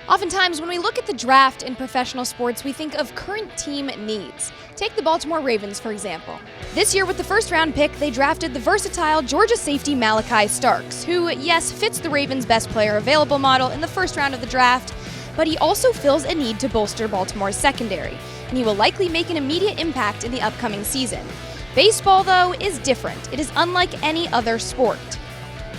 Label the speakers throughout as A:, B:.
A: Oftentimes, when we look at the draft in professional sports, we think of current team needs. Take the Baltimore Ravens, for example. This year, with the first-round pick, they drafted the versatile Georgia safety Malachi Starks, who, yes, fits the Ravens' best player available model in the first round of the draft, but he also fills a need to bolster Baltimore's secondary, and he will likely make an immediate impact in the upcoming season. Baseball, though, is different. It is unlike any other sport.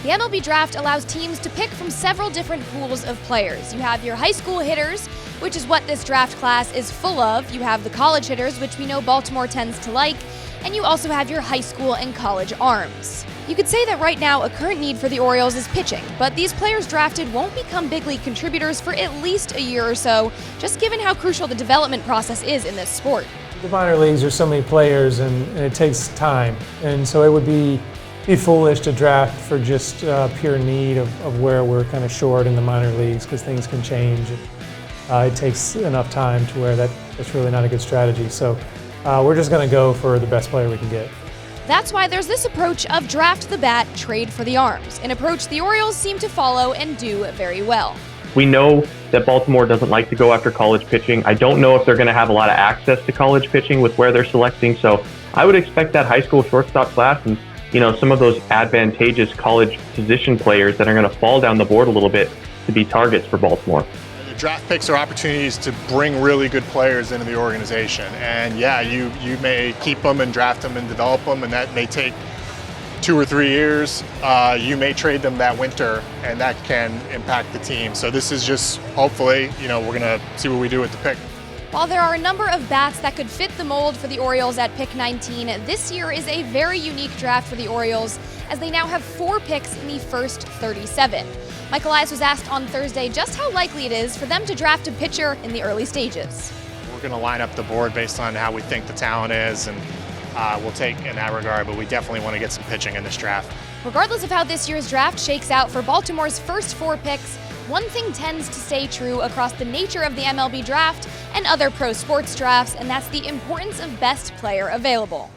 A: The MLB draft allows teams to pick from several different pools of players. You have your high school hitters, which is what this draft class is full of. You have the college hitters, which we know Baltimore tends to like, and you also have your high school and college arms. You could say that right now a current need for the Orioles is pitching, but these players drafted won't become big league contributors for at least a year or so, just given how crucial the development process is in this sport.
B: The minor leagues are so many players and it takes time, and so it would be foolish to draft for just pure need of where we're kind of short in the minor leagues, because things can change. It takes enough time to where that's really not a good strategy. So we're just going to go for the best player we can get.
A: That's why there's this approach of draft the bat, trade for the arms, an approach the Orioles seem to follow and do very well.
C: We know that Baltimore doesn't like to go after college pitching. I don't know if they're going to have a lot of access to college pitching with where they're selecting, so I would expect that high school shortstop class and some of those advantageous college position players that are going to fall down the board a little bit to be targets for Baltimore.
D: The draft picks are opportunities to bring really good players into the organization. And yeah, you may keep them and draft them and develop them, and that may take 2 or 3 years. You may trade them that winter, and that can impact the team. So this is just, hopefully, we're going to see what we do with the pick.
A: While there are a number of bats that could fit the mold for the Orioles at pick 19, this year is a very unique draft for the Orioles, as they now have 4 picks in the first 37. Michael Elias was asked on Thursday just how likely it is for them to draft a pitcher in the early stages.
D: We're going to line up the board based on how we think the talent is, and we'll take in that regard, but we definitely want to get some pitching in this draft.
A: Regardless of how this year's draft shakes out for Baltimore's first 4 picks, one thing tends to stay true across the nature of the MLB draft and other pro sports drafts, and that's the importance of best player available.